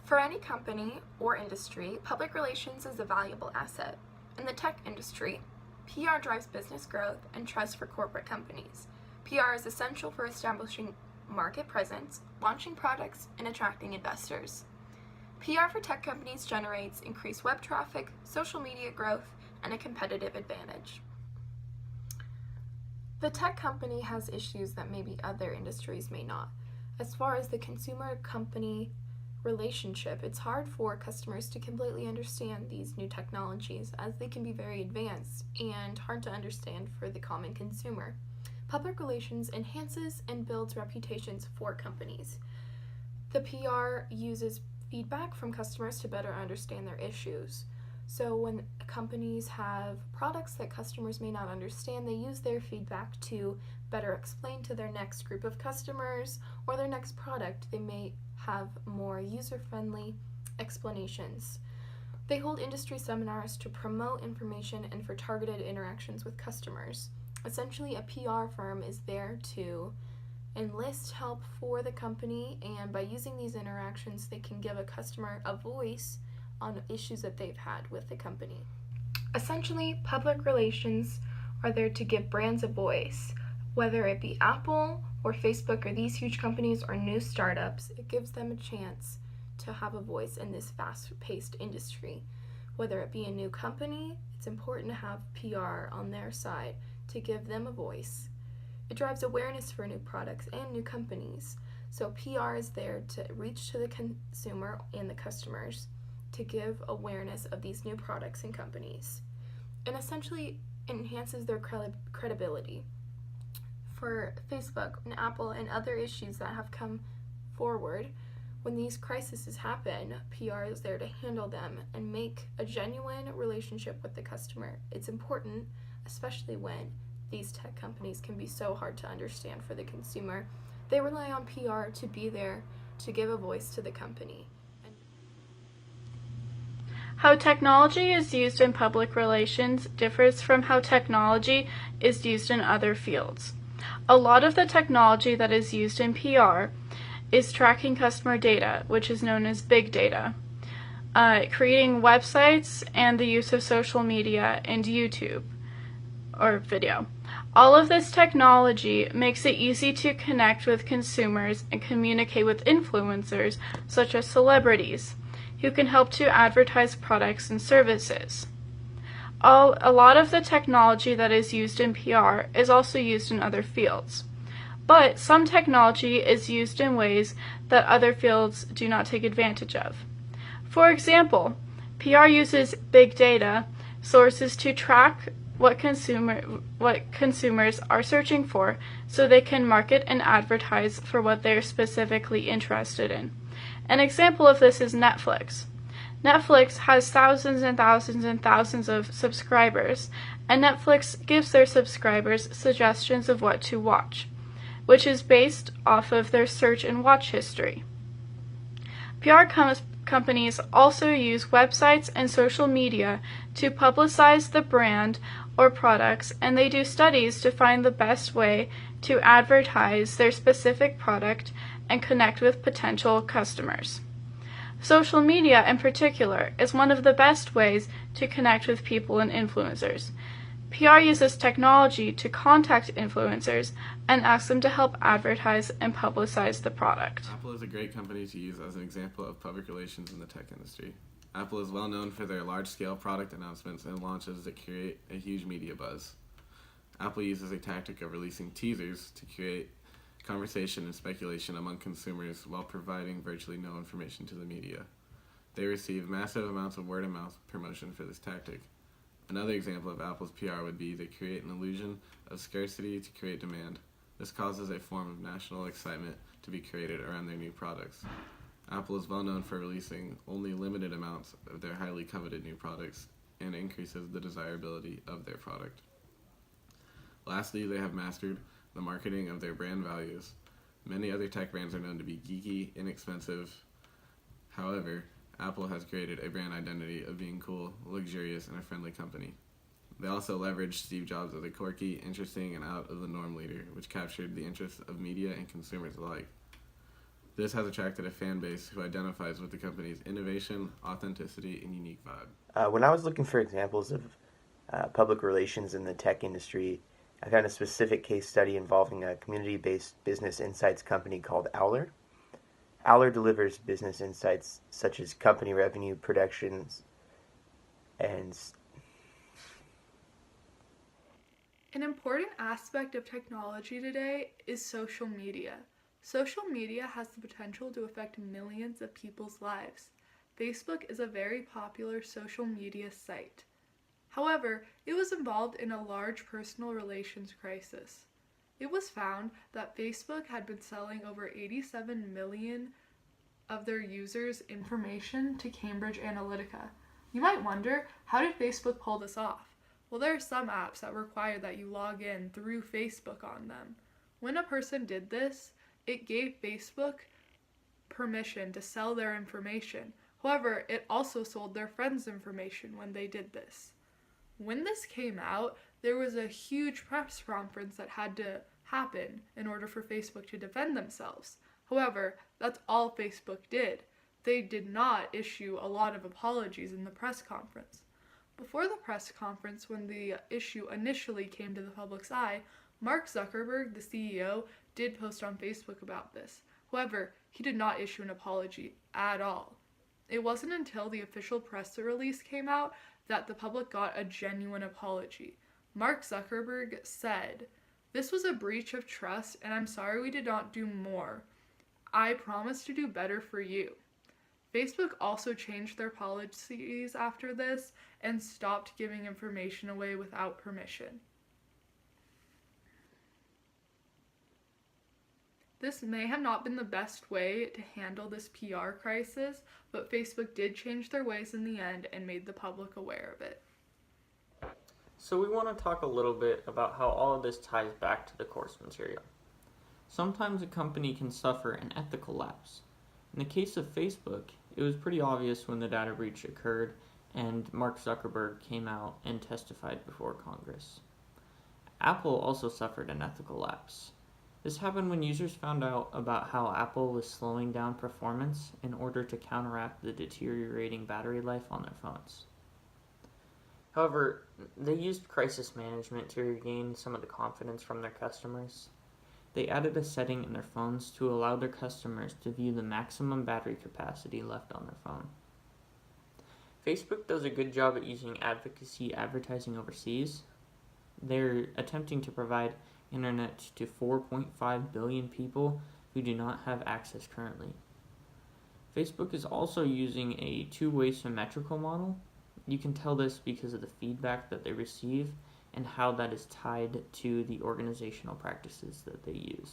For any company or industry, public relations is a valuable asset. In the tech industry, PR drives business growth and trust for corporate companies. PR is essential for establishing market presence, launching products, and attracting investors. PR for tech companies generates increased web traffic, social media growth, and a competitive advantage. The tech company has issues that maybe other industries may not. As far as the consumer-company relationship, it's hard for customers to completely understand these new technologies as they can be very advanced and hard to understand for the common consumer. Public relations enhances and builds reputations for companies. The PR uses feedback from customers to better understand their issues. So when companies have products that customers may not understand, they use their feedback to better explain to their next group of customers or their next product. They may have more user-friendly explanations. They hold industry seminars to promote information and for targeted interactions with customers. Essentially, a PR firm is there to enlist help for the company, and by using these interactions, they can give a customer a voice on issues that they've had with the company. Essentially, public relations are there to give brands a voice. Whether it be Apple or Facebook or these huge companies or new startups, it gives them a chance to have a voice in this fast-paced industry. Whether it be a new company, it's important to have PR on their side to give them a voice. It drives awareness for new products and new companies. So PR is there to reach to the consumer and the customers to give awareness of these new products and companies. And essentially enhances their credibility. For Facebook and Apple and other issues that have come forward, when these crises happen, PR is there to handle them and make a genuine relationship with the customer. It's important, especially when these tech companies can be so hard to understand for the consumer. They rely on PR to be there to give a voice to the company. How technology is used in public relations differs from how technology is used in other fields. A lot of the technology that is used in PR is tracking customer data, which is known as big data, creating websites, and the use of social media and YouTube or video. All of this technology makes it easy to connect with consumers and communicate with influencers, such as celebrities, who can help to advertise products and services. A lot of the technology that is used in PR is also used in other fields, but some technology is used in ways that other fields do not take advantage of. For example, PR uses big data sources to track what consumers are searching for so they can market and advertise for what they're specifically interested in. An example of this is Netflix. Netflix has thousands and thousands and thousands of subscribers, and Netflix gives their subscribers suggestions of what to watch, which is based off of their search and watch history. PR companies also use websites and social media to publicize the brand or products, and they do studies to find the best way to advertise their specific product and connect with potential customers. Social media, in particular, is one of the best ways to connect with people and influencers. PR uses technology to contact influencers and ask them to help advertise and publicize the product. Apple is a great company to use as an example of public relations in the tech industry. Apple is well known for their large-scale product announcements and launches that create a huge media buzz. Apple uses a tactic of releasing teasers to create conversation and speculation among consumers while providing virtually no information to the media. They receive massive amounts of word-of-mouth promotion for this tactic. Another example of Apple's PR would be they create an illusion of scarcity to create demand. This causes a form of national excitement to be created around their new products. Apple is well known for releasing only limited amounts of their highly coveted new products and increases the desirability of their product. Lastly, they have mastered the marketing of their brand values. Many other tech brands are known to be geeky, inexpensive. However, Apple has created a brand identity of being cool, luxurious, and a friendly company. They also leveraged Steve Jobs as a quirky, interesting, and out-of-the-norm leader, which captured the interests of media and consumers alike. This has attracted a fan base who identifies with the company's innovation, authenticity, and unique vibe. When I was looking for examples of public relations in the tech industry, I found a specific case study involving a community-based business insights company called Owler. Owler delivers business insights such as company revenue projections and An important aspect of technology today is social media. Social media has the potential to affect millions of people's lives. Facebook is a very popular social media site. However, it was involved in a large personal relations crisis. It was found that Facebook had been selling over 87 million of their users' information to Cambridge Analytica. You might wonder, how did Facebook pull this off? Well, there are some apps that require that you log in through Facebook on them. When a person did this, it gave Facebook permission to sell their information. However, it also sold their friends' information when they did this. When this came out, there was a huge press conference that had to happen in order for Facebook to defend themselves. However, that's all Facebook did. They did not issue a lot of apologies in the press conference. Before the press conference, when the issue initially came to the public's eye, Mark Zuckerberg, the CEO, did post on Facebook about this. However, he did not issue an apology at all. It wasn't until the official press release came out that the public got a genuine apology. Mark Zuckerberg said, "This was a breach of trust, and I'm sorry we did not do more. I promise to do better for you." Facebook also changed their policies after this and stopped giving information away without permission. This may have not been the best way to handle this PR crisis, but Facebook did change their ways in the end and made the public aware of it. So we want to talk a little bit about how all of this ties back to the course material. Sometimes a company can suffer an ethical lapse. In the case of Facebook, it was pretty obvious when the data breach occurred and Mark Zuckerberg came out and testified before Congress. Apple also suffered an ethical lapse. This happened when users found out about how Apple was slowing down performance in order to counteract the deteriorating battery life on their phones. However, they used crisis management to regain some of the confidence from their customers. They added a setting in their phones to allow their customers to view the maximum battery capacity left on their phone. Facebook does a good job at using advocacy advertising overseas. They're attempting to provide internet to 4.5 billion people who do not have access currently. Facebook is also using a two-way symmetrical model. You can tell this because of the feedback that they receive and how that is tied to the organizational practices that they use.